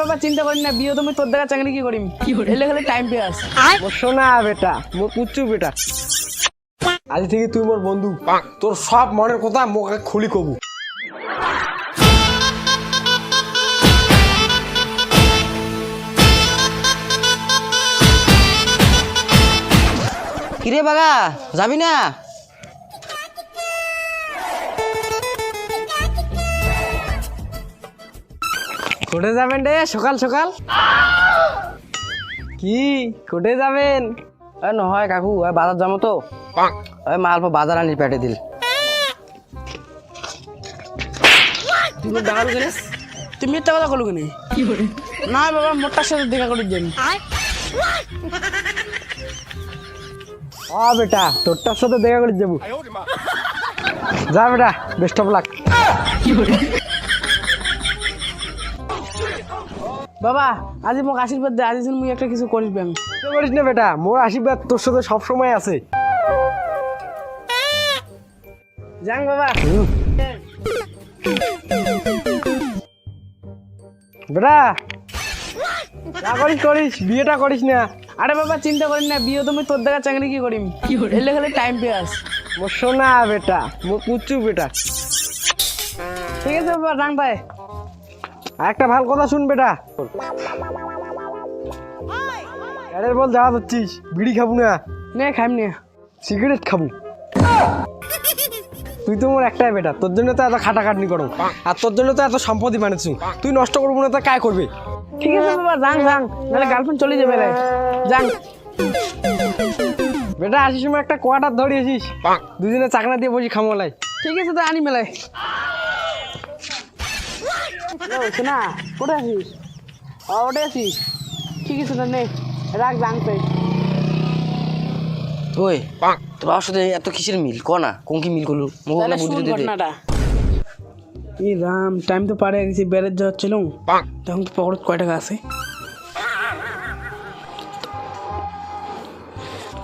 বাবা চিন্তা করি না, বিয়ে তুমি তোর দেখা চাকরি কি করিম, এলে খালি টাইম পাস। শোনা বেটা, মোর পুচ্ছু বেটা, আজ থেকে তুই মোর বন্ধু, তোর সব মনের কথা মুখে খুলি কবু। কিরে বাগা যাবি না? কোটে যাবেন রে সকাল সকাল? কি কোটে যাবেন? নহয় কাকু, বাজার যাবো তো, মাল বাজার আনি পেটে দিল। তুমি একটা কথা করলো কেন? না বাবা, মোটার সাথে দেখা করে দেন। বেটা তোরটার সাথে দেখা করে যাবো। যা বেটা, বেস্ট অফ লাক। বাবা আজি মোক আশীর্বাদ দে, আজি যেন মুই একটা কিছু করিস আমি। করিস না বেটা, মোর আশীর্বাদ তোর সাথে সব সময় আছে। যাং বাবা। বেটা যা করিস করিস, বিয়েটা করিস না। আরে বাবা চিন্তা করি না, বিয়ে তুমি তোর দেখা চাকরি কি করিম, এলে খালি টাইম পাস। মোর শোনা বেটা, মোর পুচ্ছু বেটা। ঠিক আছে বাবা, যাং তাই। আর একটা ভালো কথা শুন বেটা, আরে বল যাওয়া যাচ্ছিস, বিড়ি খাবো না, নে খাইম নে। সিগারেট খাবো। তুই তো মোর একটাই বেটা, তোর জন্য তো এত খাটাখাটনি করো, আর তোর জন্য তো এত সম্পত্তি বানাচ্ছি, তুই নষ্ট করবো না তো কায় করবে? ঠিক আছে বাবা, যাং যাং, নাহলে গার্লফ্রেন্ড চলে যাবে রে। যাং বেটা, আসিস সময় একটা কোয়াটার ধরিয়েছিস, দুজনে চাকনা দিয়ে বসি খামলাই। ঠিক আছে, তো আনি মেলায়। না কোথায় আছিস? ওটা আছিস? ঠিক আছে তো নে, রাখ, যাং তাই। ওই তোর বাবার সাথে এত কিসের মিল ক না, কোন কি মিল করলো? তাহলে শুন ঘটনাটা। এই রাম, টাইম তো পারে গেছি, বেড়ের যাওয়ার ছিল, তখন তো পকেট কয় টাকা আছে?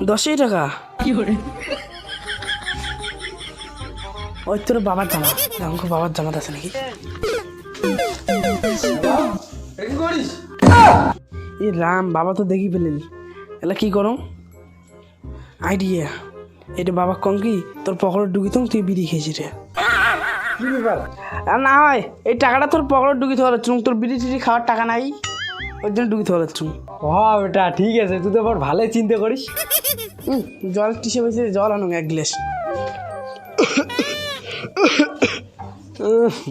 10 টাকা। ওই তোর বাবার জামা, আমাকে বাবার জামাত আছে নাকি? এই রাম, বাবা তো দেখি পেলেন, এলা কি করো? আইডিয়া, এটা বাবা কম কি তোর পকেটে ঢুকিতাম, তুই বিড়ি খেয়েছি রে। আর না হয় এই টাকাটা তোর পকেটে ঢুকিতে হলো, তোর বিড়ি টিড়ি খাওয়ার টাকা নাই, ওই জন্য ঢুকিতে হলো। বেটা ঠিক আছে, তুই তো বড় ভালোই চিন্তা করিস। জল টিসে বেশি, জল আনুন 1 গ্লাস।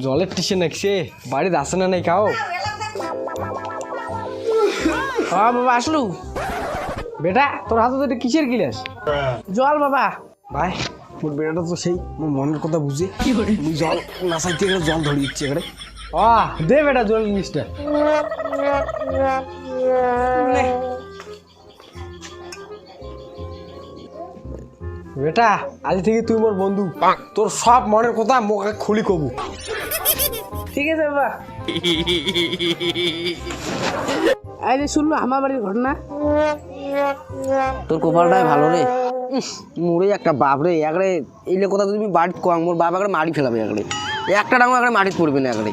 জলের টিসে নাকছে, বাড়িতে আসে না নাই খাও? হ্যাঁ বাবা আসলু। বেটা তোর হাতে তো এটা কিসের গিলাস? জল বাবা। ভাই মোর বেটাটা তো সেই মোর মনের কথা বুঝে মুই জল না চাইতে গেলে জল ধরে দিচ্ছে এবারে। দে বেটা জল জিনিসটা। বেটা আজ থেকে তুই মোর বন্ধু, তোর সব মনের কথা মুখে খুলি কবু। ঠিক আছে বাবা। এই যে শুনলো আমার বাড়ির ঘটনা। তোর কপালটাই ভালো রে, মোরে একটা বাপ রে, একরে এইলে কথা তুমি বাড়িতে কম, মোর বাপ একরে মারি ফেলাবে, একরে একটা ডাঙর একরে মাটিতে পড়বে না একরে।